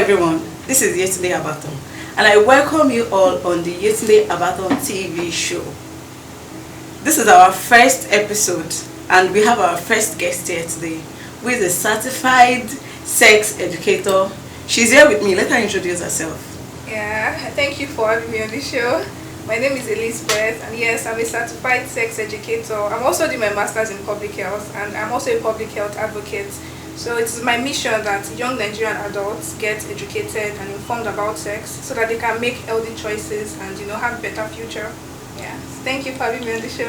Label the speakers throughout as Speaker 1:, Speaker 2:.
Speaker 1: everyone, this is Yetunde Abaton, and I welcome you all on the Yetunde Abaton TV show. This is our first episode, and we have our first guest here today, who is a certified sex educator. She's here with me. Let her introduce herself.
Speaker 2: Yeah, thank you for having me on the show. My name is Elizabeth, and yes, I'm a certified sex educator. I'm also doing my master's in public health, and I'm also a public health advocate. So it's my mission that young Nigerian adults get educated and informed about sex so that they can make healthy choices and, have a better future. Yeah. Thank you for having me on the show.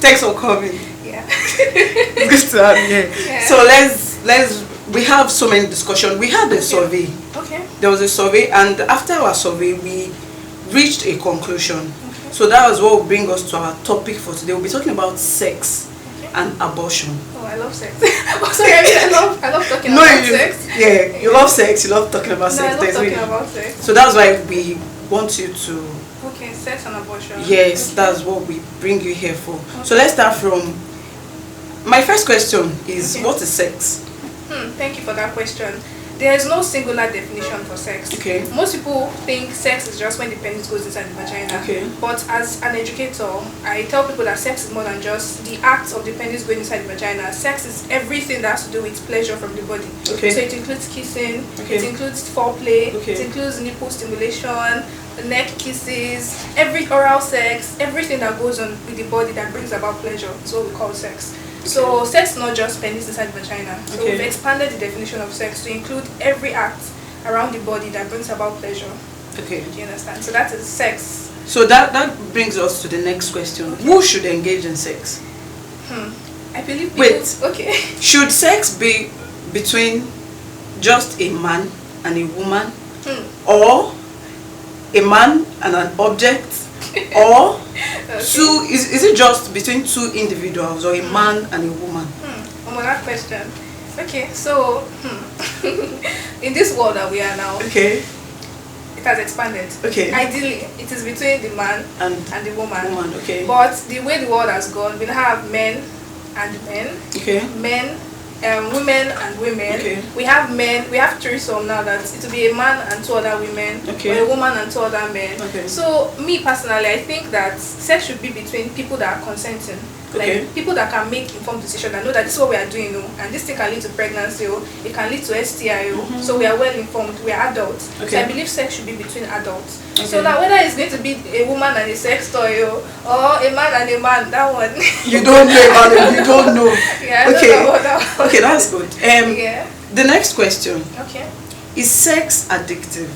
Speaker 1: Thanks for coming.
Speaker 2: Yeah.
Speaker 1: Good to have you here. Yeah. So we have so many discussions. We had a survey.
Speaker 2: Okay.
Speaker 1: There was a survey, and after our survey, we reached a conclusion. Okay. So that was what will bring us to our topic for today. We'll be talking about sex and abortion.
Speaker 2: Oh, I love sex. I love talking about sex.
Speaker 1: Yeah, you love sex. You love talking about sex.
Speaker 2: I love talking about sex.
Speaker 1: So that's why we want you to.
Speaker 2: Okay, sex and abortion.
Speaker 1: Yes,
Speaker 2: okay.
Speaker 1: That's what we bring you here for. Okay. So let's start from. My first question is, what is sex?
Speaker 2: Thank you for that question. There is no singular definition for sex.
Speaker 1: Okay.
Speaker 2: Most people think sex is just when the penis goes inside the vagina.
Speaker 1: Okay.
Speaker 2: But as an educator, I tell people that sex is more than just the act of the penis going inside the vagina. Sex is everything that has to do with pleasure from the body.
Speaker 1: Okay.
Speaker 2: So it includes kissing,
Speaker 1: okay.
Speaker 2: It includes foreplay,
Speaker 1: okay.
Speaker 2: It includes nipple stimulation, neck kisses, every oral sex, everything that goes on with the body that brings about pleasure is what we call sex. Okay. So sex is not just penis inside the vagina. So we've expanded the definition of sex to include every act around the body that brings about pleasure. Okay. Do you understand? So that is sex.
Speaker 1: So that brings us to the next question. Okay. Who should engage in sex?
Speaker 2: I believe people...
Speaker 1: Wait.
Speaker 2: Okay. Should
Speaker 1: sex be between just a man and a woman? Or a man and an object? Or two, is it just between two individuals, or a man and a woman?
Speaker 2: That question. Okay, so in this world that we are now, it has expanded.
Speaker 1: Okay.
Speaker 2: Ideally, it is between the man and the woman.
Speaker 1: Okay.
Speaker 2: But the way the world has gone, we have men and men.
Speaker 1: Okay.
Speaker 2: Men. Women and women.
Speaker 1: Okay.
Speaker 2: We have men. We have threesome now that it will be a man and two other women, or a woman and two other men.
Speaker 1: Okay.
Speaker 2: So me personally, I think that sex should be between people that are consenting, like people that can make informed decisions and know that this is what we are doing, and this thing can lead to pregnancy, it can lead to STI. So we are well informed. We are adults. So I believe sex should be between adults. So now whether it's going to be a woman and a sex toy or a man and a man, that one
Speaker 1: you don't know about it. You don't know.
Speaker 2: Yeah, I don't know about that one.
Speaker 1: Okay, that's good. The next question.
Speaker 2: Okay.
Speaker 1: Is sex addictive?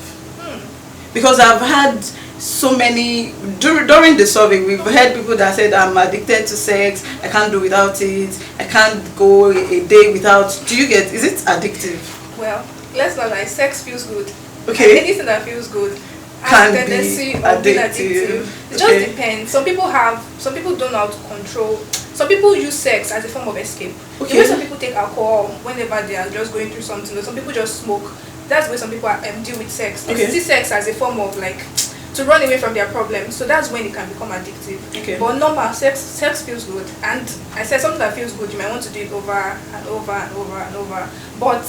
Speaker 1: Because I've had so many during the survey, we've heard people that said, I'm addicted to sex, I can't do without it, I can't go a day without. Do you get, is it addictive?
Speaker 2: Well, let's not lie, sex feels good.
Speaker 1: Okay.
Speaker 2: And anything that feels good
Speaker 1: can
Speaker 2: tendency
Speaker 1: be
Speaker 2: of being
Speaker 1: addictive.
Speaker 2: It just depends. Some people don't know how to control. Some people use sex as a form of escape. The way some people take alcohol whenever they are just going through something, or some people just smoke. That's the way some people deal with sex. They see sex as a form of to run away from their problems. So that's when it can become addictive. But normal sex feels good. And I said something that feels good, you might want to do it over and over and over and over. But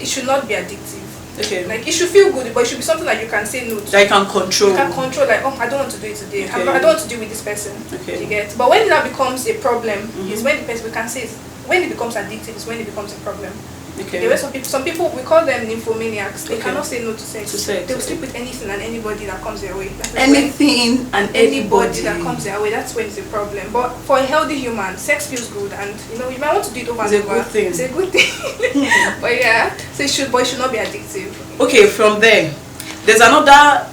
Speaker 2: it should not be addictive. It should feel good, but it should be something that you can say no to.
Speaker 1: That you can control.
Speaker 2: You can control, I don't want to do it today. I don't want to deal with this person. You get? But when it now becomes a problem, is when the person, we can say, when it becomes addictive, is when it becomes a problem. There were some people, we call them nymphomaniacs. They cannot say no to sex. They will sleep with anything and anybody that comes their way.
Speaker 1: Anything and anybody
Speaker 2: that comes their way, that's when it's a problem. But for a healthy human, sex feels good, and you might want to do it over and over. It's a good thing. But yeah, so it should not be addictive.
Speaker 1: Okay, from there's another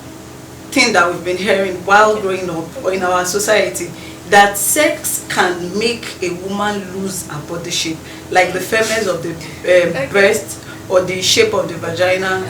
Speaker 1: thing that we've been hearing while growing up or in our society, that sex can make a woman lose her body shape, like the firmness of the breast or the shape of the vagina.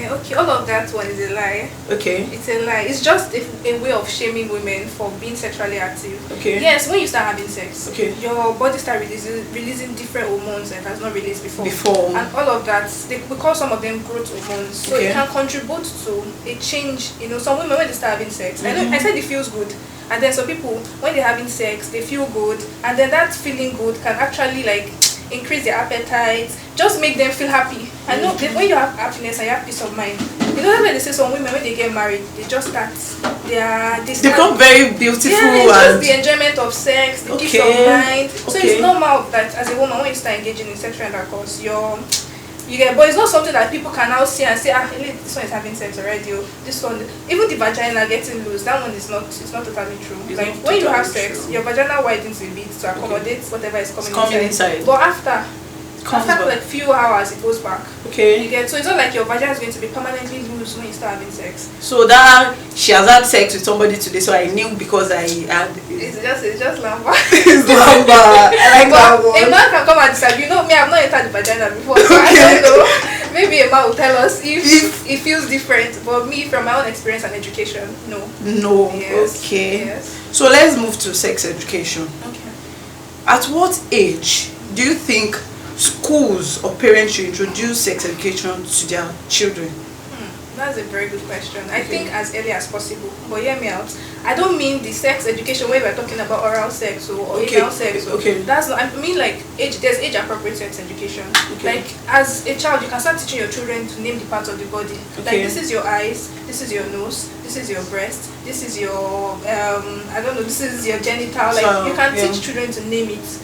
Speaker 2: Okay, all of that one is a lie. It's a lie. It's just a way of shaming women for being sexually active. Yes, when you start having sex, your body starts releasing different hormones that has not released before. And all of that, we call some of them growth hormones. So it can contribute to a change. Some women, when they start having sex, I said it feels good. And then some people, when they're having sex, they feel good, and then that feeling good can actually increase their appetite, just make them feel happy. I know that when you have happiness and you have peace of mind, you know when they say some women when they get married, they just start they
Speaker 1: become very beautiful.
Speaker 2: Yeah, it's just the enjoyment of sex, the peace of mind. So
Speaker 1: Okay.
Speaker 2: it's normal that as a woman when you start engaging in sexual intercourse, you get, but it's not something that people can now see and say, this one is having sex already. Or this one, even the vagina getting loose, that one is not. It's not totally true.
Speaker 1: It's
Speaker 2: like
Speaker 1: not
Speaker 2: when you have
Speaker 1: totally
Speaker 2: sex,
Speaker 1: true.
Speaker 2: your vagina widens a bit to accommodate whatever is coming,
Speaker 1: inside.
Speaker 2: But after
Speaker 1: Back.
Speaker 2: like few hours, it goes back.
Speaker 1: Okay.
Speaker 2: You get, so it's not like your vagina is going to be permanently loose when you start having sex.
Speaker 1: So that she has had sex with somebody today, so I knew because I had.
Speaker 2: It's just lamba.
Speaker 1: It's lamba. I like that
Speaker 2: But
Speaker 1: one.
Speaker 2: a man can come and decide. You know me, I've not entered the vagina before, so I don't know. Maybe a man will tell us if it feels different. But me, from my own experience and education, no.
Speaker 1: No.
Speaker 2: Yes.
Speaker 1: Okay.
Speaker 2: Yes.
Speaker 1: So let's move to sex education.
Speaker 2: Okay.
Speaker 1: At what age do you think schools or parents should introduce sex education to their children?
Speaker 2: That's a very good question. I think as early as possible. But hear me out. I don't mean the sex education where we're talking about oral sex or anal sex. That's not. I mean like age. There's age appropriate sex education. Like as a child, you can start teaching your children to name the parts of the body. Like this is your eyes. This is your nose. This is your breast. This is your I don't know. This is your genital. Like
Speaker 1: So,
Speaker 2: you can teach children to name it.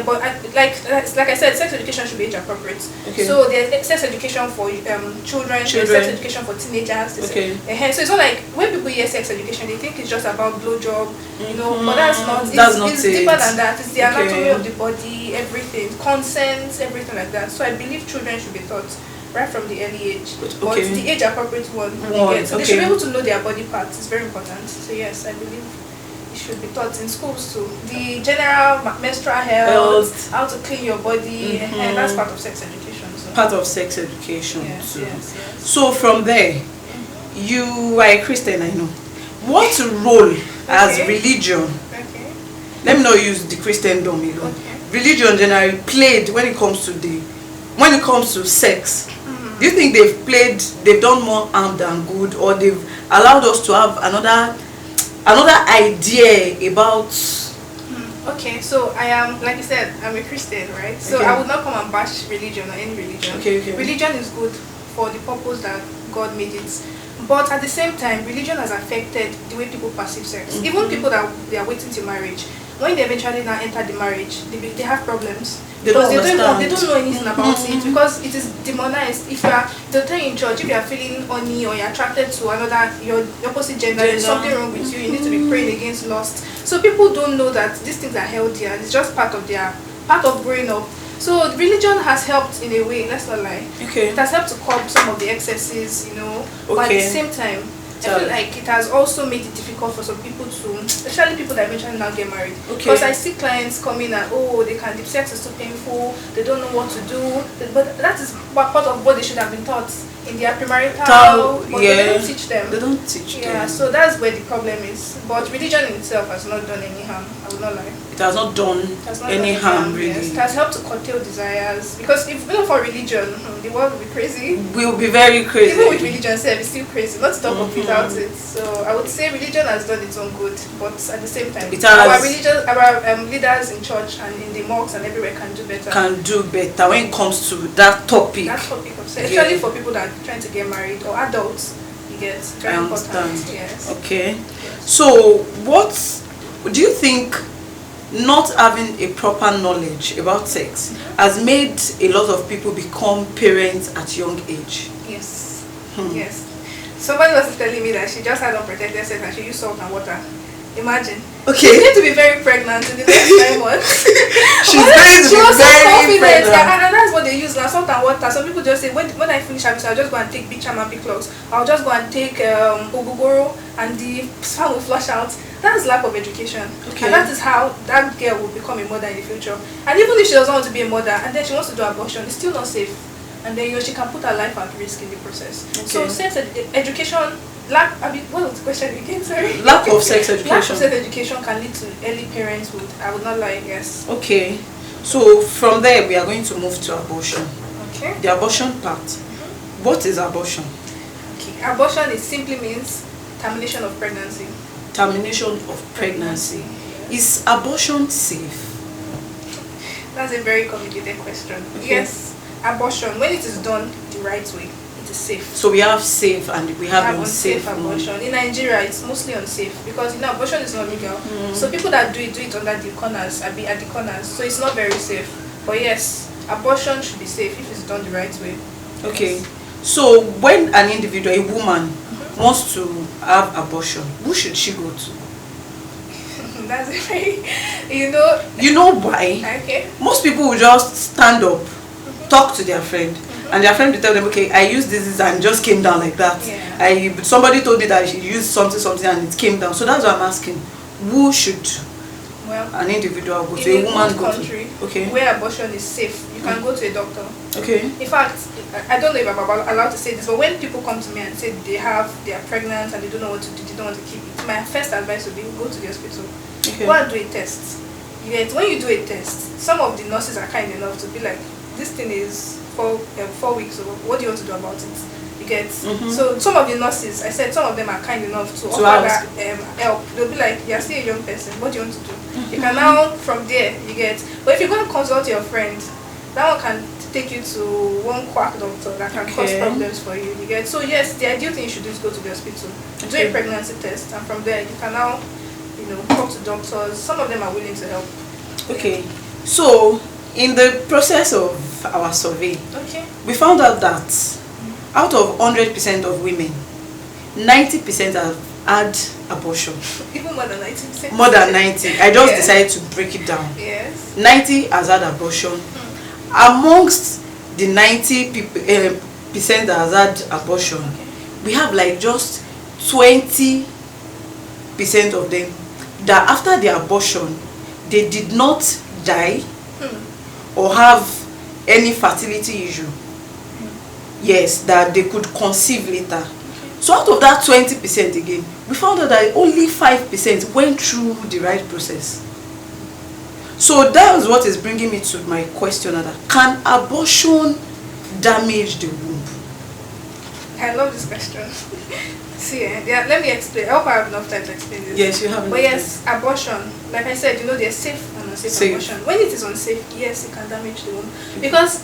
Speaker 2: But like I said, sex education should be age appropriate. So there's sex education for children, there's sex education for teenagers. So it's not like when people hear sex education, they think it's just about blowjob, you know. But that's not. It's deeper than that. It's the anatomy of the body, everything, consent, everything like that. So I believe children should be taught right from the early age. But the age appropriate one. So they should be able to know their body parts. It's very important. So yes, I believe should be taught in schools too. The general menstrual health, how to clean your body, and that's part of sex education. So.
Speaker 1: Part of sex education too.
Speaker 2: Yes.
Speaker 1: So from there, you are a Christian, I know. What role has religion? Let me not use the Christendom alone. Religion generally played when it comes to sex. Do you think they've done more harm than good, or they've allowed us to have another idea about?
Speaker 2: Okay, so I am, like you said, I'm a Christian, right? So I would not come and bash religion or any religion. Religion is good for the purpose that God made it. But at the same time, religion has affected the way people perceive sex. Even people that they are waiting till marriage, when they eventually now enter the marriage, they have problems. Because they don't know anything about it, because it is demonized. They'll tell you in church, if you are feeling horny or you're attracted to your opposite gender, there's something wrong with you. You need to be praying against lust. So people don't know that these things are healthy, and it's just part of growing up. So religion has helped in a way. Let's not lie. It has helped to curb some of the excesses, you know. But at the same time, I feel like it has also made it difficult for some people to, especially people that eventually now get married. Because I see clients coming and the sex is too painful, they don't know what to do. But that is part of what they should have been taught in their premarital, but they don't teach them.
Speaker 1: They don't teach them.
Speaker 2: Yeah, so that's where the problem is. But religion in itself has not done any harm, I would not lie.
Speaker 1: It has not done any harm, really.
Speaker 2: Yes. It has helped to curtail desires. Because if not for religion, the world will be crazy.
Speaker 1: We'll be very crazy.
Speaker 2: Even with religion, it's still crazy. Not to talk of without it. So I would say religion has done its own good, but at the same time, our leaders in church and in the mosques and everywhere can do better.
Speaker 1: Can do better when it comes to that topic.
Speaker 2: That topic of sex, especially for people that are trying to get married or adults. You get very important. Yes.
Speaker 1: Okay. Yes. So what do you think? Not having a proper knowledge about sex has made a lot of people become parents at young age.
Speaker 2: Yes. Yes. Somebody was telling me that she just had unprotected sex and she used salt and water. Imagine.
Speaker 1: Okay.
Speaker 2: She's going to be very pregnant in the next 9 months.
Speaker 1: She was so confident.
Speaker 2: And that's what they use now, salt and water. Some people just say, when I finish having sex, I'll just go and take Bicham and Biclox. I'll just go and take Ogugoro and the sperm will flush out. That's lack of education. And that is how that girl will become a mother in the future. And even if she doesn't want to be a mother and then she wants to do abortion, it's still not safe. And then she can put her life at risk in the process. So sex education, what was the question again? Sorry.
Speaker 1: Lack of sex education.
Speaker 2: Lack of sex education can lead to early parenthood. I would not lie. Yes.
Speaker 1: Okay. So from there we are going to move to abortion.
Speaker 2: Okay.
Speaker 1: The abortion part. What is abortion?
Speaker 2: Okay. Abortion simply means termination of pregnancy.
Speaker 1: Termination of pregnancy. Is abortion safe?
Speaker 2: That's a very complicated question.
Speaker 1: Okay.
Speaker 2: Yes, abortion, when it is done the right way, it is safe.
Speaker 1: So we have safe and we have
Speaker 2: unsafe abortion. In Nigeria, it's mostly unsafe because abortion is not legal. So people that do it under the corners, at the corners. So it's not very safe. But yes, abortion should be safe if it's done the right way.
Speaker 1: Okay. So when an individual, a woman, wants to have abortion, who should she go to?
Speaker 2: That's a very,
Speaker 1: You know why?
Speaker 2: Okay.
Speaker 1: Most people will just stand up, talk to their friend, and their friend will tell them, okay, I used this and just came down like that.
Speaker 2: Yeah.
Speaker 1: Somebody told me that she used something and it came down. So that's why I'm asking, who should an individual go to?
Speaker 2: In
Speaker 1: A woman
Speaker 2: good
Speaker 1: go
Speaker 2: country,
Speaker 1: to?
Speaker 2: where abortion is safe, you can go to a doctor.
Speaker 1: Okay.
Speaker 2: In fact, I don't know if I'm allowed to say this, but when people come to me and say they are pregnant and they don't know what to do, they don't want to keep it, my first advice would be go to the hospital.
Speaker 1: Okay.
Speaker 2: Go and do a test. When you do a test, some of the nurses are kind enough to be like, this thing is 4 weeks old. What do you want to do about it? You get. So some of the nurses, I said, some of them are kind enough to offer that help. They'll be like, you're still a young person. What do you want to do? You can now from there you get. But if you're going to consult your friend, that one can take you to one quack doctor that can cause problems for you. You get. So yes, the ideal thing you should do is go to the hospital, do a pregnancy test, and from there you can now, talk to doctors. Some of them are willing to help.
Speaker 1: Okay. So in the process of our survey, we found out that out of 100% of women, 90% have had abortion.
Speaker 2: Even more than 90%.
Speaker 1: More than 90. I just decided to break it down.
Speaker 2: Yes.
Speaker 1: 90 has had abortion. Amongst the 90% that has had abortion, we have like just 20% of them that after the abortion, they did not die or have any fertility issue. Yes, that they could conceive later. So out of that 20% again, we found out that only 5% went through the right process. So that is what is bringing me to my question: can abortion damage the womb?
Speaker 2: I love this question. See, let me explain. I hope I have enough time to explain this.
Speaker 1: Yes, you have.
Speaker 2: But yes, abortion, like I said, there's safe and unsafe abortion. When it is unsafe, yes, it can damage the womb. Because,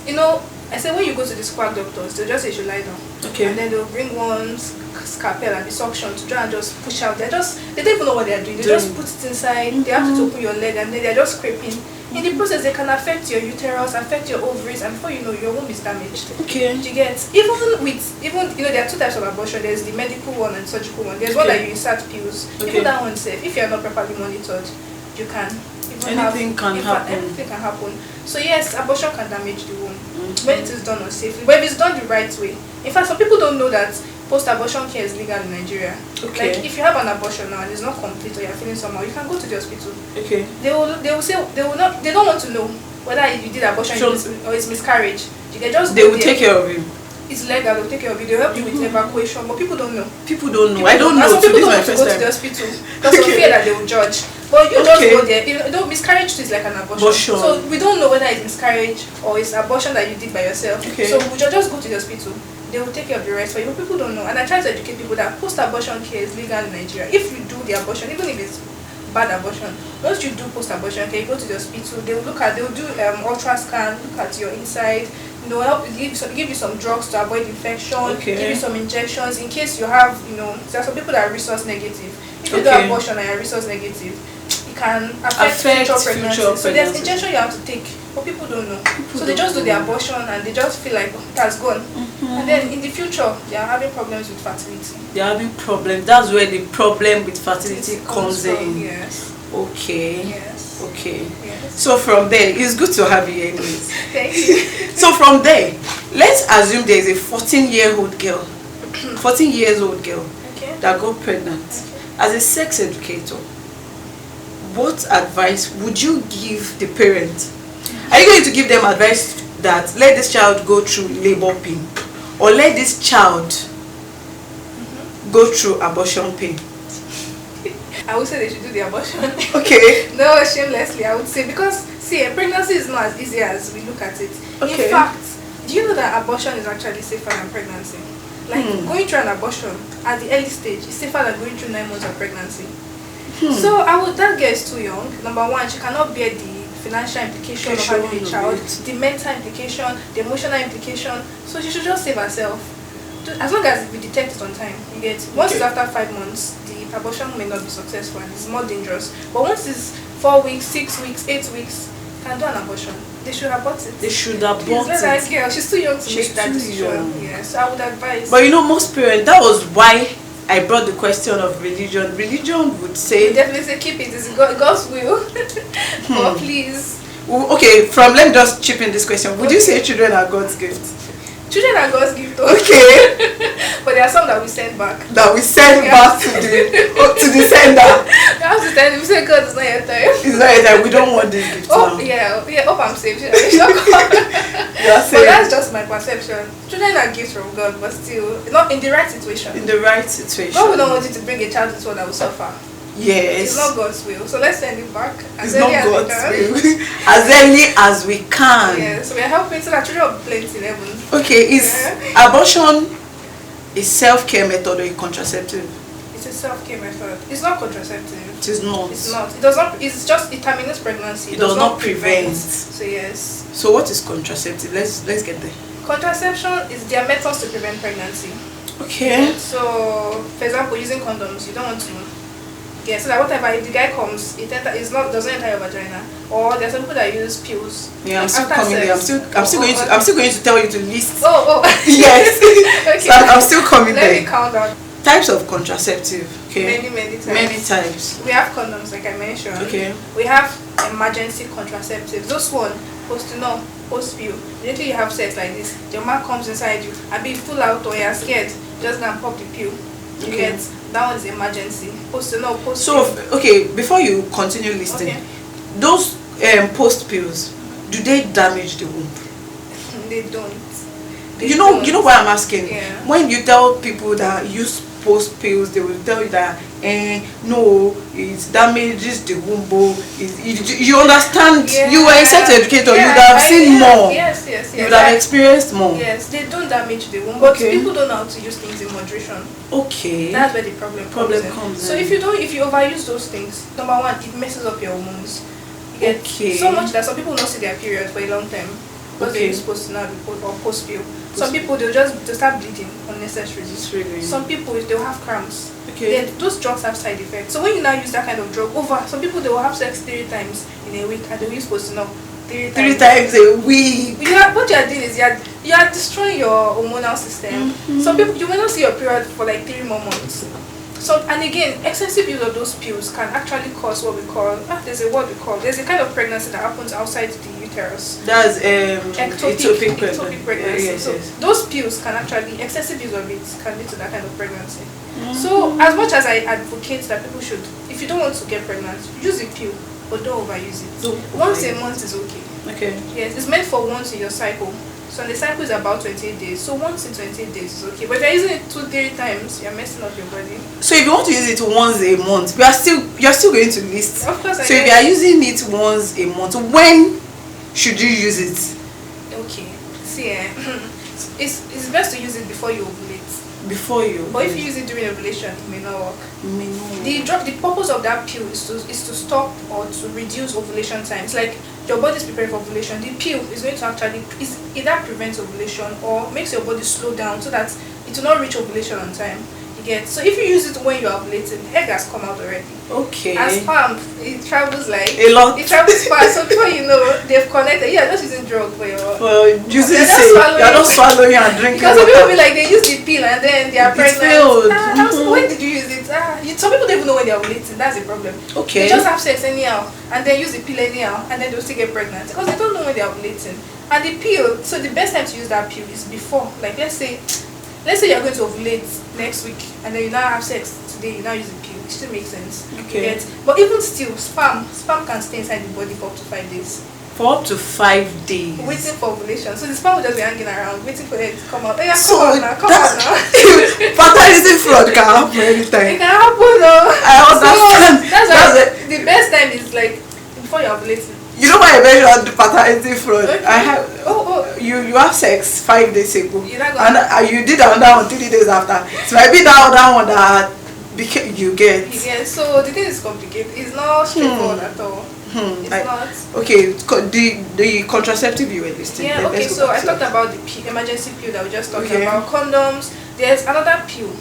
Speaker 2: I said when you go to the squad doctors, they'll just say you should lie down.
Speaker 1: Okay.
Speaker 2: And then they'll bring one scalpel and the suction to try and just push out. They don't even know what they're doing. They just put it inside. They have to open your leg and then they're just scraping. In the process, they can affect your uterus, affect your ovaries, and before you know, your womb is damaged.
Speaker 1: Okay.
Speaker 2: You get even there are two types of abortion. There's the medical one and surgical one. There's one that you insert pills. Even that one safe. If you're not properly monitored, you can.
Speaker 1: Anything can happen.
Speaker 2: So yes, abortion can damage the womb when it is done unsafely. But if it's done the right way, in fact, some people don't know that post-abortion care is legal in Nigeria.
Speaker 1: Okay.
Speaker 2: Like if you have an abortion now and it's not complete or you're feeling somehow, you can go to the hospital.
Speaker 1: Okay.
Speaker 2: They will say they don't want to know whether you did abortion or it's miscarriage.
Speaker 1: They will take care of you.
Speaker 2: It's legal, they'll take care of you, they'll help you with evacuation, but people don't know.
Speaker 1: I don't know.
Speaker 2: Some people don't want to go to the hospital because of fear that they will judge. But you just go there. Miscarriage too is like an abortion. So we don't know whether it's miscarriage or it's abortion that you did by yourself.
Speaker 1: Okay.
Speaker 2: So we just go to the hospital. They will take care of the rest for you. But people don't know. And I try to educate people that post-abortion care is legal in Nigeria. If you do the abortion, even if it's bad abortion, once you do post-abortion care, you go to the hospital, they will do ultrasound, look at your inside, they'll help give you some drugs to avoid infection, give you some injections in case you have, there are some people that are resource negative. If you do abortion and you're resource negative, it can affect future pregnancy. So there's injection you have to take, but people don't know. So they just do the abortion and they just feel like it has gone. And then in the future, they are having problems with fertility.
Speaker 1: They are having problems. That's where the problem with fertility comes in.
Speaker 2: Yes.
Speaker 1: Okay.
Speaker 2: Yes.
Speaker 1: Okay.
Speaker 2: Yes.
Speaker 1: So from there, it's good to have you anyways.
Speaker 2: Thank you.
Speaker 1: So from there, let's assume there is a 14-year-old girl, 14 years old girl that got pregnant. As a sex educator, what advice would you give the parent? Are you going to give them advice that let this child go through labor pain, or let this child go through abortion pain?
Speaker 2: I would say they should do the abortion.
Speaker 1: Okay.
Speaker 2: No, shamelessly, I would say, because see, a pregnancy is not as easy as we look at it.
Speaker 1: Okay.
Speaker 2: In fact, do you know that abortion is actually safer than pregnancy? Like going through an abortion at the early stage is safer than going through 9 months of pregnancy. So that girl is too young. Number one, she cannot bear the financial implication of having a child, the mental implication, the emotional implication. So she should just save herself. As long as we detect it on time, you get. Once it's after 5 months, the abortion may not be successful and it's more dangerous. But once it's 4 weeks, 6 weeks, 8 weeks, can do an abortion. They should abort it.
Speaker 1: They should abort
Speaker 2: it. Girl, she's too young to
Speaker 1: she's
Speaker 2: make that decision. Yeah, so I would advise.
Speaker 1: But most parents, that was why I brought the question of religion. Religion would say...
Speaker 2: We definitely say keep it. It's God's will. But please.
Speaker 1: Okay, let me just chip in this question. Would you say children are God's gift?
Speaker 2: Children are God's gift.
Speaker 1: Okay.
Speaker 2: But there are some that we send back.
Speaker 1: That we send back to the sender.
Speaker 2: We have to tell him, say God, it's not your time.
Speaker 1: It's not your time. We don't want this gift now.
Speaker 2: Yeah. Hope I'm safe. But that's just my perception. Children are gifts from God, but still not in the right situation.
Speaker 1: In the right situation.
Speaker 2: God would not want you to bring a child into one that will suffer.
Speaker 1: Yes.
Speaker 2: It's not God's will. So let's send it back
Speaker 1: as early as we can. As early as we can.
Speaker 2: Yeah, so we're helping so that children will plenty in heaven.
Speaker 1: Okay, abortion is self-care method or a contraceptive?
Speaker 2: It's a self-care method. It's not contraceptive.
Speaker 1: It is not.
Speaker 2: It's not. It does not. It's just it terminates pregnancy.
Speaker 1: It does not prevent.
Speaker 2: So yes.
Speaker 1: So what is contraceptive? Let's get there.
Speaker 2: Contraception is their methods to prevent pregnancy.
Speaker 1: Okay.
Speaker 2: So for example, using condoms, you don't want to. Yeah, so that whatever if the guy comes, doesn't enter your vagina. Or there's some people that use pills.
Speaker 1: Yeah, I'm still coming there. I'm still going to tell you to list.
Speaker 2: Oh.
Speaker 1: Yes.
Speaker 2: Okay.
Speaker 1: So I'm still coming there.
Speaker 2: Let me count down.
Speaker 1: Types of contraceptive. Okay.
Speaker 2: Many types.
Speaker 1: Many types.
Speaker 2: We have condoms, like I mentioned.
Speaker 1: Okay.
Speaker 2: We have emergency contraceptives. Those one, post-pill. Immediately you have sex like this, your man comes inside you, I be full out or you're scared, just go and pop the pill. You get that one is emergency. Post-pill.
Speaker 1: So okay, before you continue listing, those post pills, do they damage the womb?
Speaker 2: They don't.
Speaker 1: You know why I'm asking?
Speaker 2: Yeah.
Speaker 1: When you tell people that use post pills, they will tell you that no, it damages the womb. You understand?
Speaker 2: Yeah.
Speaker 1: You were a sex educator. You would have seen more.
Speaker 2: Yes.
Speaker 1: You would have experienced more.
Speaker 2: Yes, they don't damage the womb, but people don't know how to use things in moderation.
Speaker 1: Okay.
Speaker 2: That's where the problem comes in. So if you overuse those things, number one, it messes up your hormones. You get so much that some people don't see their period for a long time because they're supposed to now or post pill. Some people they'll start bleeding unnecessarily.
Speaker 1: Really?
Speaker 2: Some people they'll have cramps.
Speaker 1: Okay.
Speaker 2: Those drugs have side effects. So when you now use that kind of drug some people they will have sex 3 times in a week and they'll be supposed to know 3
Speaker 1: times a week.
Speaker 2: What you are doing is you are destroying your hormonal system. Some people you may not see your period for like 3 more months. So and again, excessive use of those pills can actually cause what we call there's a kind of pregnancy that happens outside the uterus.
Speaker 1: That's
Speaker 2: ectopic pregnancy.
Speaker 1: Yes.
Speaker 2: So those pills can actually excessive use of it can lead to that kind of pregnancy. So as much as I advocate that people should, if you don't want to get pregnant, use a pill, but don't overuse it. Once a month is okay.
Speaker 1: Okay.
Speaker 2: Yes, it's meant for once in your cycle. So the cycle is about 28 days. So once in 28 days is okay. But if you're using it 2-3 times, you're messing up your body.
Speaker 1: So if you want to use it once a month, you're still going to list.
Speaker 2: Of course.
Speaker 1: So if you are using it once a month, when should you use it?
Speaker 2: Okay. See, it's best to use it before you ovulate. But if you use it during ovulation, it may not work. The purpose of that pill is to stop or to reduce ovulation times. Like your body is preparing for ovulation. The pill is going to actually either prevents ovulation or makes your body slow down so that it will not reach ovulation on time. So if you use it when you are ovulating, the egg has come out already.
Speaker 1: Okay.
Speaker 2: And sperm, it travels like
Speaker 1: a lot.
Speaker 2: It travels fast. So before you know, they've connected. Yeah, just using drug for
Speaker 1: using you're not swallowing and drinking.
Speaker 2: Because some people be like they use the pill and then they are pregnant.
Speaker 1: Failed.
Speaker 2: When did you use it? Some people don't even know when they are ovulating. That's the problem.
Speaker 1: Okay.
Speaker 2: They just have sex anyhow and then use the pill anyhow and then they'll still get pregnant because they don't know when they are ovulating. And the pill, so the best time to use that pill is before. Like let's say you're going to ovulate next week and then you now have sex today, you now use the pill. It still makes sense.
Speaker 1: Okay.
Speaker 2: But even still, sperm can stay inside the body for up to 5 days.
Speaker 1: For up to 5 days.
Speaker 2: Waiting for ovulation. So the sperm will just be hanging around, waiting for it to come out. Yeah,
Speaker 1: so
Speaker 2: come out now.
Speaker 1: Fertility fraud can happen anytime.
Speaker 2: It can happen though.
Speaker 1: I understand.
Speaker 2: So that's why the best time is like before you're ovulating.
Speaker 1: You know why I mentioned the paternity fraud?
Speaker 2: Okay.
Speaker 1: I have you have sex 5 days ago
Speaker 2: and
Speaker 1: you did another one 3 days after. So maybe that other one that You get.
Speaker 2: Yeah, so the thing is complicated. It's not straightforward at all. It's not.
Speaker 1: Okay, the contraceptive you were listing.
Speaker 2: Yeah, okay, so I talked about the emergency pill that we just talked about. Condoms. There's another pill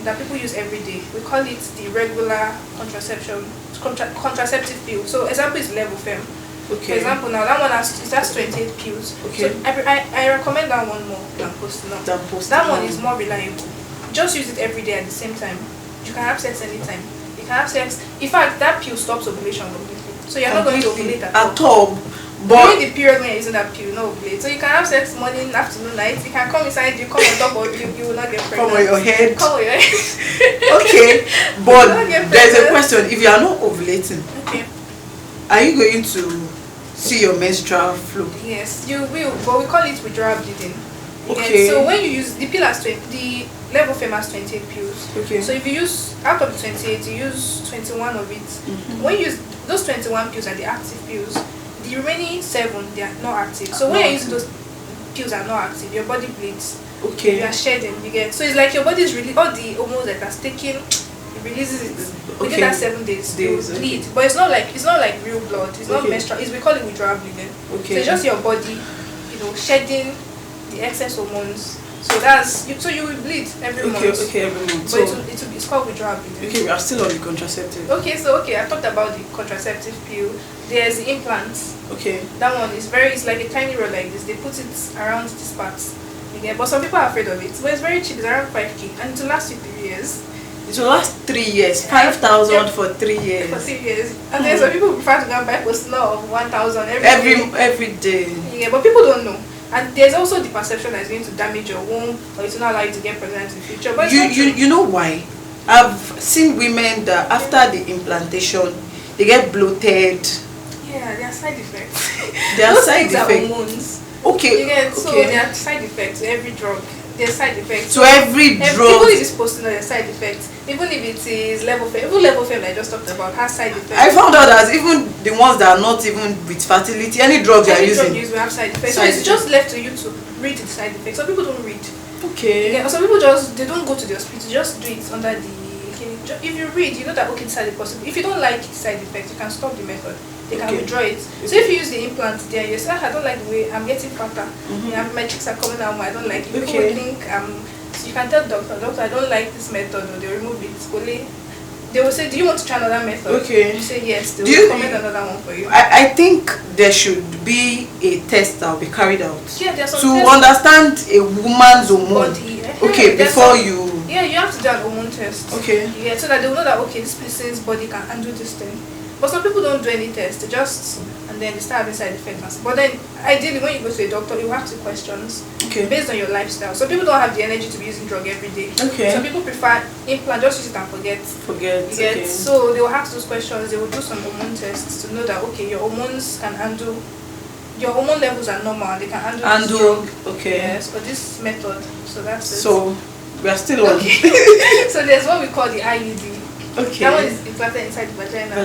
Speaker 2: that people use every day. We call it the regular contraceptive pill. So example is Levofem. Okay. For example, now that one has 28 pills. Okay. So I recommend that one more than Postinor. That one is more reliable. Just use it every day at the same time. You can have sex anytime. You can have sex. In fact, that pill stops ovulation completely. So you're not going to ovulate at all. But during the period when you're using that pill, no ovulate. So you can have sex morning, afternoon, night. You can come inside, you come on top of you will not get pregnant.
Speaker 1: Come on your head.
Speaker 2: Come on your head.
Speaker 1: Okay. But there's a question. If you are not ovulating, are you going to see your menstrual flow?
Speaker 2: Yes, you will. But we call it withdrawal bleeding.
Speaker 1: Okay.
Speaker 2: So when you use the pill has the Levofem has 28 pills. Okay. So if you use out of the 28, you use 21 of it. When you use those 21 pills are the active pills. The remaining 7 they are not active. So when you use those pills are not active, your body bleeds. Okay. You are shedding. You get so it's like your body is really all the hormones that are taking. It releases it within that 7 days. You bleed, but it's not like real blood. It's not menstrual. We call it withdrawal bleeding. Okay. So it's just your body, shedding the excess hormones. So so you will bleed every month.
Speaker 1: Okay, every month.
Speaker 2: But it's called withdrawal bleeding.
Speaker 1: Okay, we are still on the contraceptive.
Speaker 2: Okay, I talked about the contraceptive pill. There's the implants.
Speaker 1: Okay.
Speaker 2: That one is it's like a tiny rod like this. They put it around these parts. Yeah, but some people are afraid of it. But it's very cheap. It's around 5K, and it will last you 3 years.
Speaker 1: It will last 3 years. 5,000 for 3 years.
Speaker 2: For 3 years. And then some people prefer to go and buy Postinor of 1,000
Speaker 1: every day.
Speaker 2: Yeah, but people don't know. And there's also the perception that it's going to damage your womb or it's not allow you to get pregnant in the future. But
Speaker 1: you know why? I've seen women that after the implantation they get bloated.
Speaker 2: Yeah, there are side effects.
Speaker 1: There are side effects.
Speaker 2: Are hormones.
Speaker 1: Okay.
Speaker 2: So there are side effects to every drug. There's side effects.
Speaker 1: To every drug.
Speaker 2: Even if it's Postinor, there's side effects. Even if it is Levofem, even Levofem that I just talked about has side effects.
Speaker 1: I found out that even the ones that are not even with fertility, any drug they are using,
Speaker 2: will have side effects. So it's just left to you to read the side effects. Some people don't read.
Speaker 1: Okay.
Speaker 2: Yeah, some people they don't go to the hospital. Just do it under the. If you read, you know that okay, this side effect. If you don't like the side effects, you can stop the method. They can withdraw it. So if you use the implant there, you say, I don't like the way I'm getting fatter. Yeah, my cheeks are coming out. I don't like it. People will think so you can tell doctor, I don't like this method, or they remove it. They will say, do you want to try another method? Okay. You say yes. They will recommend another one for you.
Speaker 1: I think there should be a test that will be carried out.
Speaker 2: Yeah, there's some
Speaker 1: to understand a woman's hormone. Okay, before you.
Speaker 2: Yeah, you have to do an hormone test. Okay. Yeah, so that they will know that okay, this person's body can handle this thing. But some people don't do any tests. They just and then they start having side effects. But then ideally, when you go to a doctor, you have 2 questions based on your lifestyle. Some people don't have the energy to be using drug every day. Okay. Some people prefer implant, just use it and forget. Okay. So they will ask those questions. They will do some hormone tests to know that okay, your hormones can handle. Your hormone levels are normal. They can handle this drug. Okay. Yes, for this method. So that's it.
Speaker 1: So we are still on.
Speaker 2: Okay. So there's what we call the IUD.
Speaker 1: Okay.
Speaker 2: That one is implanted inside the vagina.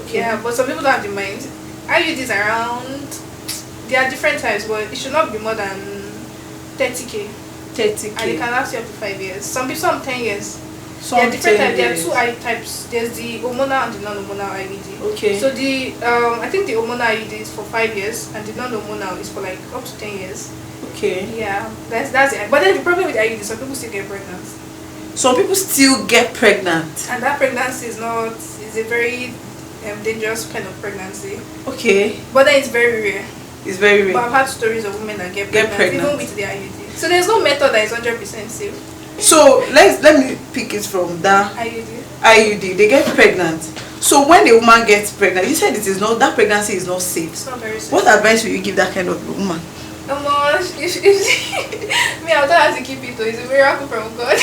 Speaker 1: Okay.
Speaker 2: Yeah, but some people don't have the mind. IUDs around. There are different types, but it should not be more than 30K.
Speaker 1: 30K.
Speaker 2: And it can last you up to 5 years. Some 10 years. There are different types. There are 2 eye types. There's the hormonal and the non-hormonal IUD. Okay. So the I think the hormonal IUD is for 5 years, and the non-hormonal is for like up to 10 years. Okay. Yeah, that's it. But then the problem with IUD, some people still get pregnant.
Speaker 1: Some people still get pregnant.
Speaker 2: And that pregnancy is a very dangerous kind of pregnancy. Okay. But then it's very rare.
Speaker 1: It's very rare.
Speaker 2: But I've had stories of women that get pregnant even with the IUD. So there's no method that is 100% safe.
Speaker 1: So let me pick it from that IUD. They get pregnant. So when a woman gets pregnant, you said that pregnancy is not safe.
Speaker 2: It's not very safe.
Speaker 1: What advice will you give that kind of woman?
Speaker 2: Me, I don't have to keep it though. It's a miracle from God.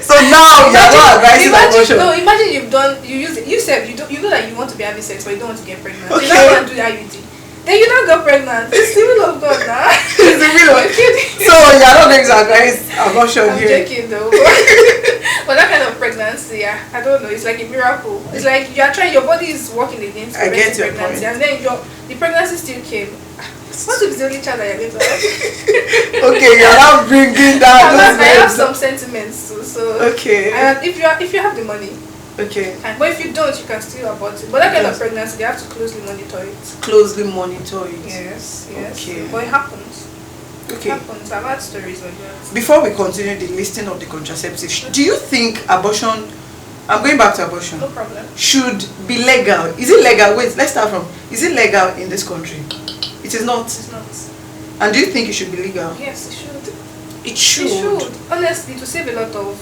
Speaker 1: So now you're not advising abortion.
Speaker 2: No, imagine you use it. You said you know that you want to be having sex, but you don't want to get pregnant.
Speaker 1: Okay.
Speaker 2: You don't want to do IUD. Then you don't get pregnant. It's the will of God now.
Speaker 1: It's the will of God. So you're not going to advise abortion
Speaker 2: I'm
Speaker 1: here.
Speaker 2: I'm joking though. But that kind of pregnancy, I don't know. It's like a miracle. It's like you are trying. Your body is working against pregnancy, and then the pregnancy still came. What if it's the only child that you're going to have?
Speaker 1: Okay, you're not bringing down those
Speaker 2: I have
Speaker 1: names.
Speaker 2: some sentiments too. So
Speaker 1: Okay.
Speaker 2: if you have the money,
Speaker 1: Okay.
Speaker 2: fine. But if you don't, you can still abort it. But that kind of pregnancy, they have to closely monitor it.
Speaker 1: Closely monitor it.
Speaker 2: Yes.
Speaker 1: Okay.
Speaker 2: But it happens.
Speaker 1: Okay.
Speaker 2: It happens. I've had stories like that.
Speaker 1: Before we continue the listing of the contraceptives, do you think abortion, I'm going back to abortion,
Speaker 2: No problem.
Speaker 1: should be legal? Is it legal? Wait, let's start from, is it legal in this country? It is not.
Speaker 2: It's not.
Speaker 1: And do you think it should be legal?
Speaker 2: Yes, it should.
Speaker 1: It should.
Speaker 2: It should. Honestly, to save a lot of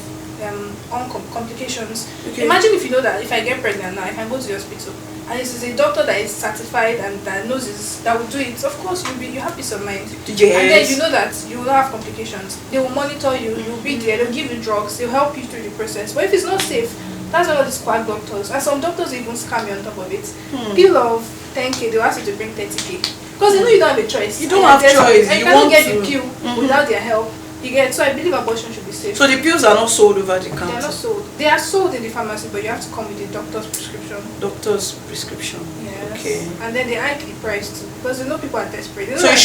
Speaker 2: complications.
Speaker 1: Okay.
Speaker 2: Imagine if you know that if I get pregnant now, if I go to the hospital and this is a doctor that is certified and that knows this, that will do it, of course you have peace of mind.
Speaker 1: Yes.
Speaker 2: And then you know that you will not have complications. They will monitor you, you'll be there, they'll give you drugs, they'll help you through the process. But if it's not safe, that's why all these quack doctors, and some doctors even scam you on top of it. Pill of 10k, they'll ask you to bring 30k. Because they know you don't have a choice.
Speaker 1: You don't have choice.
Speaker 2: And you cannot get the pill without their help. You get, so I believe abortion should be safe.
Speaker 1: So the pills are not sold over the counter?
Speaker 2: They are not sold. They are sold in the pharmacy, but you have to come with a doctor's prescription.
Speaker 1: Doctor's prescription.
Speaker 2: Yes.
Speaker 1: Okay.
Speaker 2: And then they hike the price too, because they know people are desperate. They know
Speaker 1: So
Speaker 2: that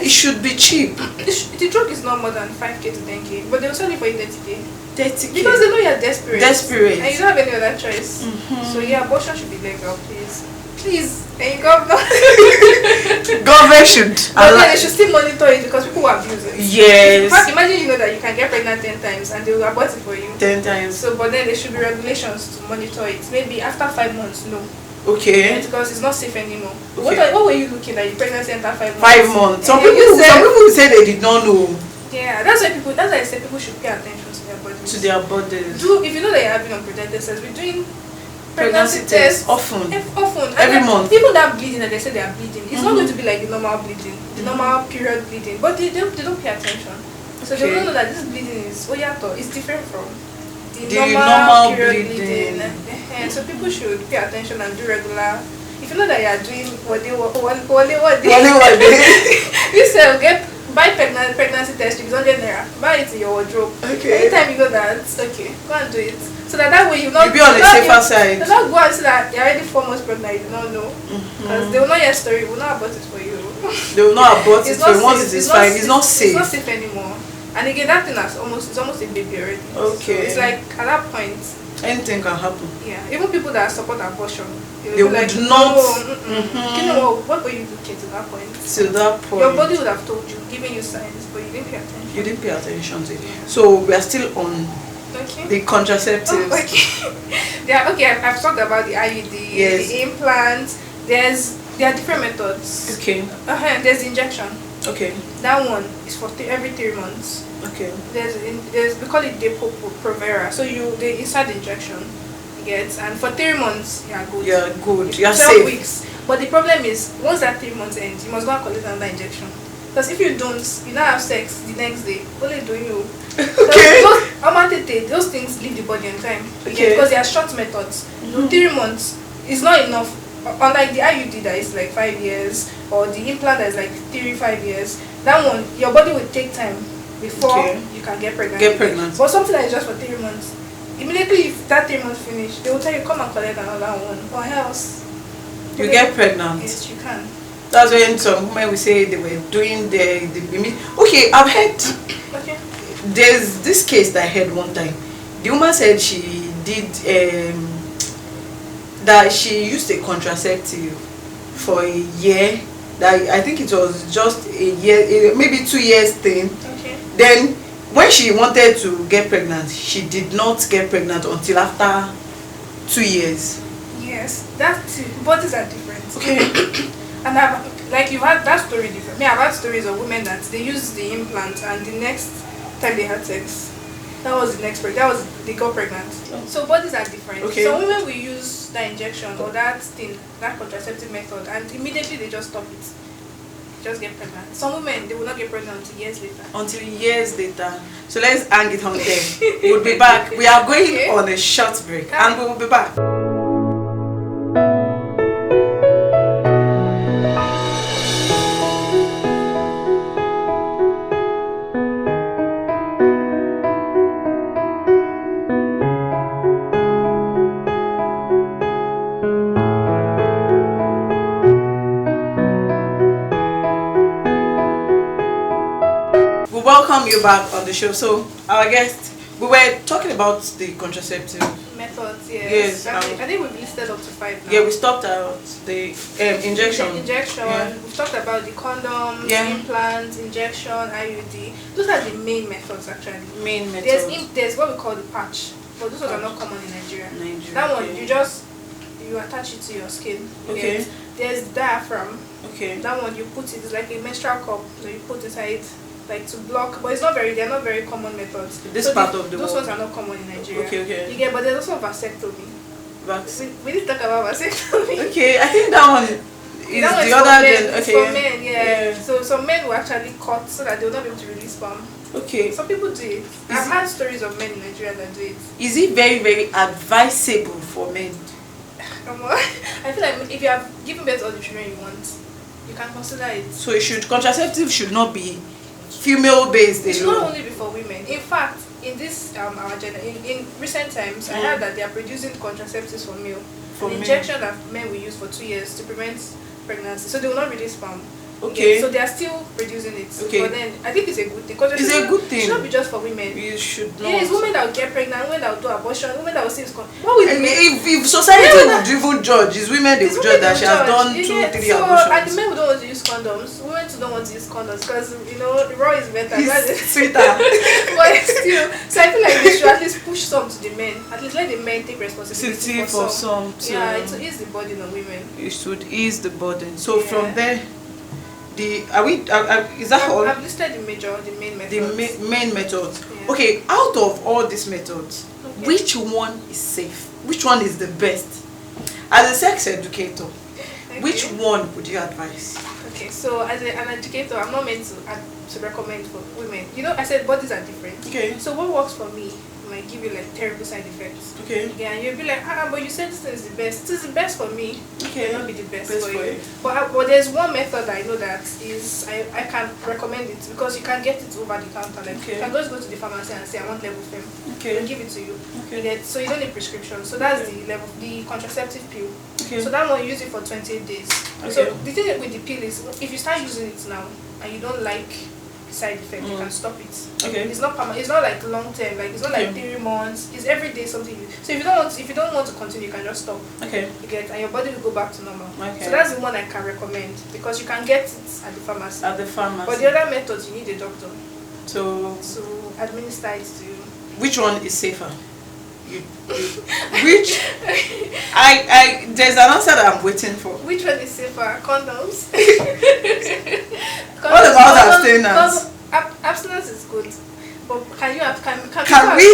Speaker 1: it should be cheap.
Speaker 2: The drug is not more than 5k to 10k, but they'll sell it for you 30k.
Speaker 1: 30k.
Speaker 2: Because they know you're desperate.
Speaker 1: Desperate.
Speaker 2: And you don't have any other choice. So yeah, abortion should be legal, please. Please, and government.
Speaker 1: Government should.
Speaker 2: But then they should still monitor it because people will abuse it.
Speaker 1: Yes.
Speaker 2: Imagine you know that you can get pregnant 10 times and they will abort it for you.
Speaker 1: 10 times.
Speaker 2: So, but then there should be regulations to monitor it. Maybe after 5 months, no.
Speaker 1: Okay.
Speaker 2: Because it's not safe anymore.
Speaker 1: Okay.
Speaker 2: What were you looking at? Your pregnancy after 5 months?
Speaker 1: 5 months. Some people say they did not know.
Speaker 2: Yeah, that's why I say people should pay attention to their bodies.
Speaker 1: To their bodies.
Speaker 2: If you know that you're having unprotected sex, we're doing pregnancy tests
Speaker 1: often.
Speaker 2: Every
Speaker 1: month.
Speaker 2: People that are bleeding and they say they are bleeding, it's not going to be like the normal bleeding, the normal period bleeding, but they don't pay attention. So they don't know that this bleeding is it's different from the normal period bleeding. So people should pay attention and do regular. If you know that you are doing what they you buy pregnancy test strips, 100 naira. Buy it in your wardrobe.
Speaker 1: Okay.
Speaker 2: Anytime you know that, okay, go and do it. So that way you'll be
Speaker 1: on the safer side.
Speaker 2: You'll not go and see that you're already 4 months pregnant, you do not know. Because they will not hear story, will not abort it for you.
Speaker 1: They will not abort it for you once it is fine. It's not safe.
Speaker 2: It's not safe anymore. And again, that thing it's almost a baby already.
Speaker 1: Okay.
Speaker 2: So it's like at that point,
Speaker 1: anything can happen.
Speaker 2: Yeah. Even people that support abortion,
Speaker 1: they would
Speaker 2: like,
Speaker 1: not.
Speaker 2: You know what were you looking to that point?
Speaker 1: To that point.
Speaker 2: Your body would have told you, giving you signs, but you didn't pay attention.
Speaker 1: You didn't pay attention to it. So we are still on the contraceptives.
Speaker 2: I've talked about the IUD, the implants. There are different methods.
Speaker 1: Okay.
Speaker 2: There's injection.
Speaker 1: Okay.
Speaker 2: That one is for every 3 months.
Speaker 1: Okay.
Speaker 2: There's we call it Depo-Provera. So they insert the injection, and for 3 months you are good.
Speaker 1: You're good. You're
Speaker 2: 12
Speaker 1: safe.
Speaker 2: weeks. But the problem is once that 3 months ends, you must go and collect another injection. Because if you don't, you now have sex the next day. What are you doing?
Speaker 1: Okay.
Speaker 2: Those things leave the body in time.
Speaker 1: Okay.
Speaker 2: Because they are short methods. 3 months is not enough. Unlike the IUD that is like 5 years, or the implant that is like 3-5 years, that one your body will take time before you can get pregnant. But something that is just for 3 months, immediately if that 3 months finish, they will tell you come and collect another one, or else
Speaker 1: you get pregnant.
Speaker 2: Yes, you can.
Speaker 1: That's when some women will say they were doing the okay, I've heard.
Speaker 2: Okay.
Speaker 1: There's this case that I heard one time. The woman said she did that she used a contraceptive for a year. That I think it was just a year, maybe 2 years thing.
Speaker 2: Okay.
Speaker 1: Then when she wanted to get pregnant, she did not get pregnant until after 2 years.
Speaker 2: Yes, bodies are different.
Speaker 1: Okay.
Speaker 2: And you've had that story different. I've had stories of women that they used the implant and the next time they had sex, they got pregnant. So bodies are different.
Speaker 1: Okay.
Speaker 2: So women will use that injection or that contraceptive method, and immediately they just stop it. Just get pregnant. Some women, they will not get pregnant until years later.
Speaker 1: So let's hang it on there. We'll be back. We are going on a short break, and we will be back. welcome you back on the show. So, our guest, we were talking about the contraceptive
Speaker 2: methods. Yes. I think we've listed up to 5 now.
Speaker 1: Yeah, we stopped at the injection.
Speaker 2: Yeah. We've talked about the condoms, implants, injection, IUD. Those are the main methods actually.
Speaker 1: Main methods.
Speaker 2: There's what we call the patch, but those ones are not common in Nigeria. That one you attach it to your skin.
Speaker 1: Okay.
Speaker 2: There's diaphragm.
Speaker 1: Okay.
Speaker 2: That one you put it, it's like a menstrual cup, so you put inside like to block, but they're not very common methods.
Speaker 1: This part of the
Speaker 2: those
Speaker 1: world.
Speaker 2: ones are not common in Nigeria.
Speaker 1: Okay.
Speaker 2: You get, but there's also vasectomy. We didn't talk about vasectomy.
Speaker 1: Okay, I think that one is
Speaker 2: that
Speaker 1: the other than
Speaker 2: okay. For men, yeah. So some men will actually cut so that they will not be able to release sperm.
Speaker 1: Okay.
Speaker 2: Some people do it. I've had stories of men in Nigeria that do it.
Speaker 1: Is it very, very advisable for men?
Speaker 2: I feel like if you have given birth to all the children you want, you can consider it.
Speaker 1: So contraceptive should not be female based.
Speaker 2: It should not only be for women. In fact, in this our gender, in recent times, I heard that they are producing contraceptives for male. An injection that men will use for 2 years to prevent pregnancy, so they will not release sperm.
Speaker 1: Okay.
Speaker 2: So they are still producing it.
Speaker 1: Okay.
Speaker 2: But then I think it's a good thing.
Speaker 1: It's a good thing.
Speaker 2: It should not be just for women.
Speaker 1: You should not.
Speaker 2: Yeah, it's women that will get pregnant, women that will do abortion, women that will see
Speaker 1: if society would even judge, it's women they would judge that she has done 2-3 abortions.
Speaker 2: And the men who don't want to use condoms, women too don't want to use condoms because raw is better.
Speaker 1: It's sweeter.
Speaker 2: But still, so I feel like they should at least push some to the men. At least let the men take responsibility for some. Yeah, it will ease the burden on women.
Speaker 1: It should ease the burden. So from there. Is that all?
Speaker 2: I've listed the main methods.
Speaker 1: The main methods.
Speaker 2: Yeah.
Speaker 1: Okay, out of all these methods, which one is safe? Which one is the best? As a sex educator, which one would you advise?
Speaker 2: Okay, so as an educator, I'm not meant to recommend for women. I said bodies are different.
Speaker 1: Okay.
Speaker 2: So what works for me might give you like terrible side effects.
Speaker 1: Okay.
Speaker 2: Yeah, and you'll be like, but you said this is the best. This is the best for me.
Speaker 1: Okay.
Speaker 2: It may not be the best for you. But there's one method that I know that is I can recommend it because you can get it over the counter. Like you can just go to the pharmacy and say I want level fem.
Speaker 1: Okay.
Speaker 2: They'll give it to you.
Speaker 1: Okay.
Speaker 2: So you don't need prescription. So that's the contraceptive pill.
Speaker 1: Okay.
Speaker 2: So that one you use it for 28 days.
Speaker 1: Okay.
Speaker 2: So the thing with the pill is if you start using it now and you don't like side effect, you can stop it.
Speaker 1: Okay.
Speaker 2: It's not permanent. It's not like long term. Like it's not like 3 months. It's every day something. So if you don't want to continue, you can just stop.
Speaker 1: Okay.
Speaker 2: And your body will go back to normal.
Speaker 1: Okay.
Speaker 2: So that's the one I can recommend because you can get it at the pharmacy.
Speaker 1: But
Speaker 2: the other methods, you need a doctor
Speaker 1: to
Speaker 2: administer it to you.
Speaker 1: Which one is safer? Which there's an answer that I'm waiting for.
Speaker 2: Which one is safer? Condoms.
Speaker 1: What about abstinence?
Speaker 2: Abstinence is good, but can
Speaker 1: we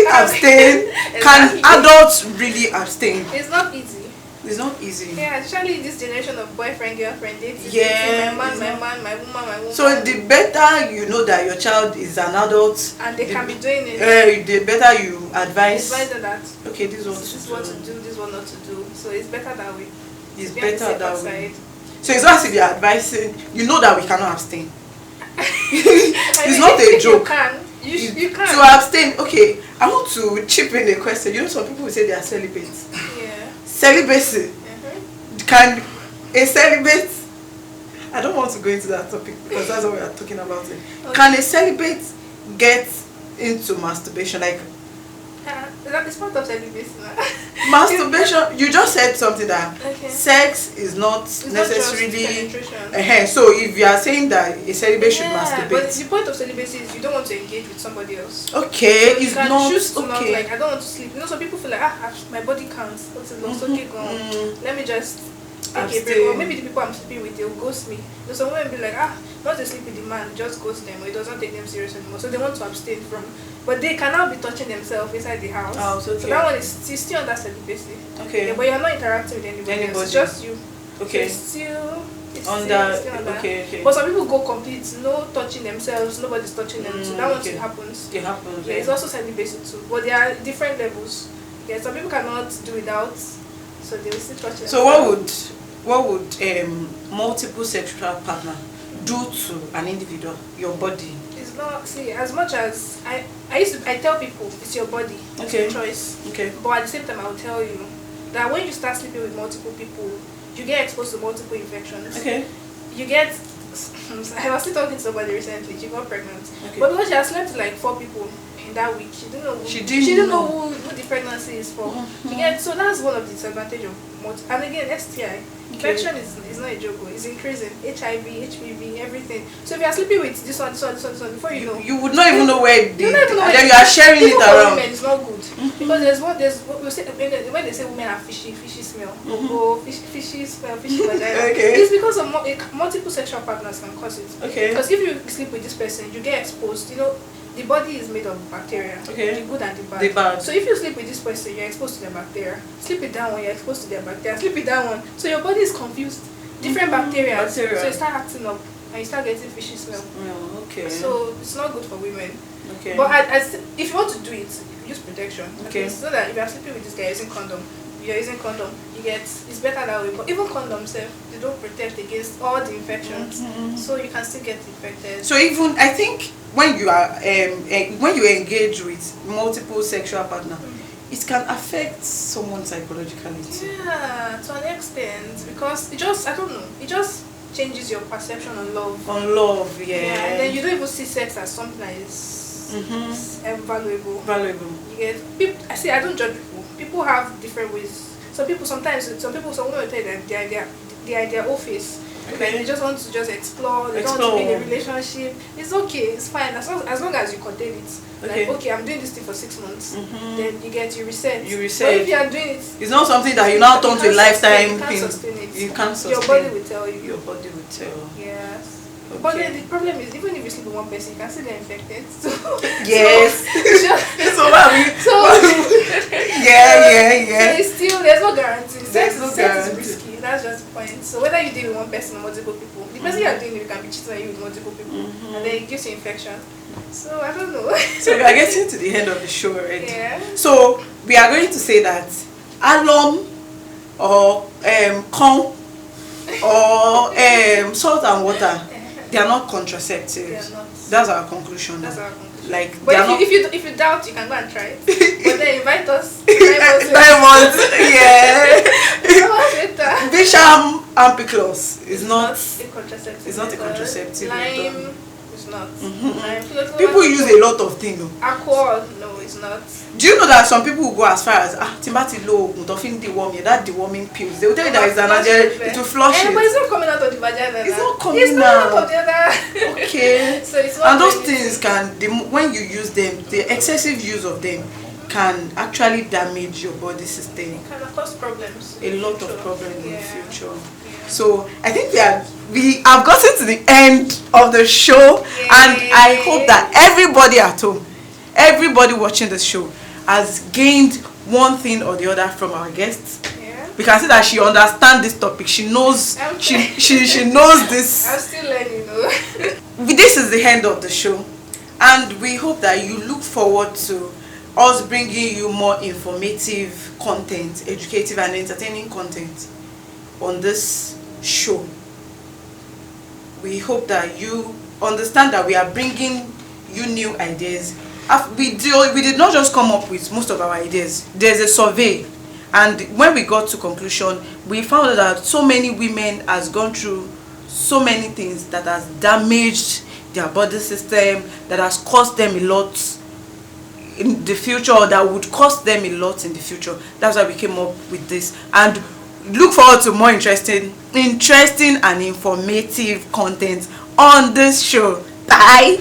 Speaker 1: abstain? Can adults really abstain?
Speaker 2: It's not easy.
Speaker 1: It's not easy.
Speaker 2: Yeah, especially this generation of boyfriend, girlfriend, dating.
Speaker 1: Yeah.
Speaker 2: My man, my woman.
Speaker 1: So the better you know that your child is an adult,
Speaker 2: and they can be doing it.
Speaker 1: The better you advise.
Speaker 2: That.
Speaker 1: Okay, this
Speaker 2: is what to do. This is what not to do. So it's better that way.
Speaker 1: It's better that way. So it's not as if you're advising. You know that we cannot abstain. It's not a joke.
Speaker 2: You can.
Speaker 1: To abstain. Okay, I want to chip in a question. Some people will say they are celibate.
Speaker 2: Yeah.
Speaker 1: Celibacy. Can a celibate? I don't want to go into that topic because that's what we are talking about. Okay. Can a celibate get into masturbation? Like
Speaker 2: it's part of celibacy.
Speaker 1: Masturbation. You just said something that sex is not necessarily. So if you are saying that a celibate should masturbate,
Speaker 2: but the point of celibacy is you don't want to engage with somebody else.
Speaker 1: Okay,
Speaker 2: so
Speaker 1: it's not okay.
Speaker 2: Like I don't want to sleep. Some people feel like my body counts. Let me just take a break. Or maybe the people I'm sleeping with, they'll ghost me. Some women be like, not to sleep with the man, just ghost them, or it doesn't take them serious anymore. So they want to abstain from. But they cannot be touching themselves inside the house.
Speaker 1: Oh, okay.
Speaker 2: So that one is still under celibacy.
Speaker 1: Okay.
Speaker 2: Yeah, but you're not interacting with anybody else. It's just you.
Speaker 1: Okay.
Speaker 2: So it's still under.
Speaker 1: Okay.
Speaker 2: But some people go complete, no touching themselves, nobody's touching them. So that one still happens.
Speaker 1: It happens.
Speaker 2: Yeah, it's also celibacy too. But there are different levels. Yeah, some people cannot do without, so they will still touch themselves.
Speaker 1: So what would multiple sexual partner do to an individual, your body?
Speaker 2: It's not, as much as I tell people it's your body, it's your choice.
Speaker 1: Okay.
Speaker 2: But at the same time, I will tell you that when you start sleeping with multiple people, you get exposed to multiple infections.
Speaker 1: Okay.
Speaker 2: You get weeks. I was still talking to somebody recently. She got pregnant,
Speaker 1: Okay.
Speaker 2: but because she has slept with like 4 people in that week, she didn't know.
Speaker 1: She
Speaker 2: She
Speaker 1: didn't
Speaker 2: didn't know
Speaker 1: know.
Speaker 2: who the pregnancy is for. So that's one of the disadvantages of and again STI. Infection is not a joke. It's increasing. HIV, HPV, everything. So if you are sleeping with this one, before you know,
Speaker 1: You would not even know where it
Speaker 2: you
Speaker 1: is.
Speaker 2: don't even know
Speaker 1: And
Speaker 2: where
Speaker 1: then you are sharing it
Speaker 2: even for
Speaker 1: around.
Speaker 2: women, it's not good because there's what we say when they say women are fishy smell, fishy smell, fishy vagina.
Speaker 1: Okay.
Speaker 2: It's because of multiple sexual partners can cause it.
Speaker 1: Okay.
Speaker 2: Because if you sleep with this person, you get exposed. You know, the body is made of bacteria,
Speaker 1: Okay.
Speaker 2: the good and the bad.
Speaker 1: The bad.
Speaker 2: So if you sleep with this person, you're exposed to their bacteria. Sleep with that one, you're exposed to their bacteria. Sleep with that one, so your body is confused. Different bacteria, so you start acting up and you start getting fishy smell.
Speaker 1: Oh, okay.
Speaker 2: So it's not good for women.
Speaker 1: Okay.
Speaker 2: But if you want to do it, use protection.
Speaker 1: Okay.
Speaker 2: So that if you're sleeping with this guy using condom, you're using condom, it's better that way. But even condoms, they don't protect against all the infections, so you can still get infected.
Speaker 1: So even I think when you are when you engage with multiple sexual partners, it can affect someone psychologically too.
Speaker 2: Yeah, to an extent, because it just changes your perception on love.
Speaker 1: On love, yeah.
Speaker 2: And then you don't even see sex as something that is valuable.
Speaker 1: Valuable.
Speaker 2: You get people. I don't judge people. People have different ways. Some people will tell you that they are their office. Okay. They just want to explore. They don't want to be in a relationship. It's okay. It's fine as long as you contain it.
Speaker 1: Okay.
Speaker 2: Like, okay, I'm doing this thing for 6 months. Then you reset.
Speaker 1: You reset.
Speaker 2: But if you are doing it,
Speaker 1: it's not something that you now turn to a lifetime
Speaker 2: you can't
Speaker 1: thing.
Speaker 2: sustain it.
Speaker 1: You can't sustain.
Speaker 2: Your body will tell you.
Speaker 1: Your body will tell.
Speaker 2: Yes.
Speaker 1: Okay.
Speaker 2: But then the problem is, even if you sleep with one person, you can still get infected. So,
Speaker 1: yes.
Speaker 2: So it's still, there's no guarantee. Sex is risky. That's just the point. So whether you deal with one person or multiple people, the person you are dealing with can be cheating on you with multiple people, and then it gives you infection. So I don't know.
Speaker 1: So we are getting to the end of the show already.
Speaker 2: Yeah.
Speaker 1: So we are going to say that alum or corn or salt and water, they are not contraceptives.
Speaker 2: They are not.
Speaker 1: That's our conclusion.
Speaker 2: That's our conclusion.
Speaker 1: Like,
Speaker 2: but if you doubt, you can go and try it. But then invite us. 9
Speaker 1: months. Yeah.
Speaker 2: Later.
Speaker 1: Bisham ampiclos is not
Speaker 2: a contraceptive.
Speaker 1: It's not a contraceptive.
Speaker 2: Lime is not.
Speaker 1: People use a lot of things.
Speaker 2: Alcohol, no, it's not.
Speaker 1: Do you know that some people will go as far as timbati low, mutofin deworming, that deworming pills? They will tell you that it's an it will flush it.
Speaker 2: But it's not coming out of the vagina.
Speaker 1: It's not coming out
Speaker 2: of the other.
Speaker 1: Okay.
Speaker 2: So it's not.
Speaker 1: And those things when you use them, the excessive use of them can actually damage your body system.
Speaker 2: It can cause problems.
Speaker 1: A lot of problems in the future. Yeah. So I think we have gotten to the end of the show, and I hope that everybody at home, everybody watching the show, has gained one thing or the other from our guests. Yeah. We can see that she understands this topic. She knows she knows this.
Speaker 2: I'm still learning, though.
Speaker 1: This is the end of the show, and we hope that you look forward to us bringing you more informative content, educative and entertaining content on this show. We hope that you understand that we are bringing you new ideas. We did not just come up with most of our ideas. There's a survey, and when we got to conclusion, we found out that so many women has gone through so many things that has damaged their body system, that has cost them a lot in the future, or that would cost them a lot in the future. That's why we came up with this, and look forward to more interesting and informative content on this show. Bye.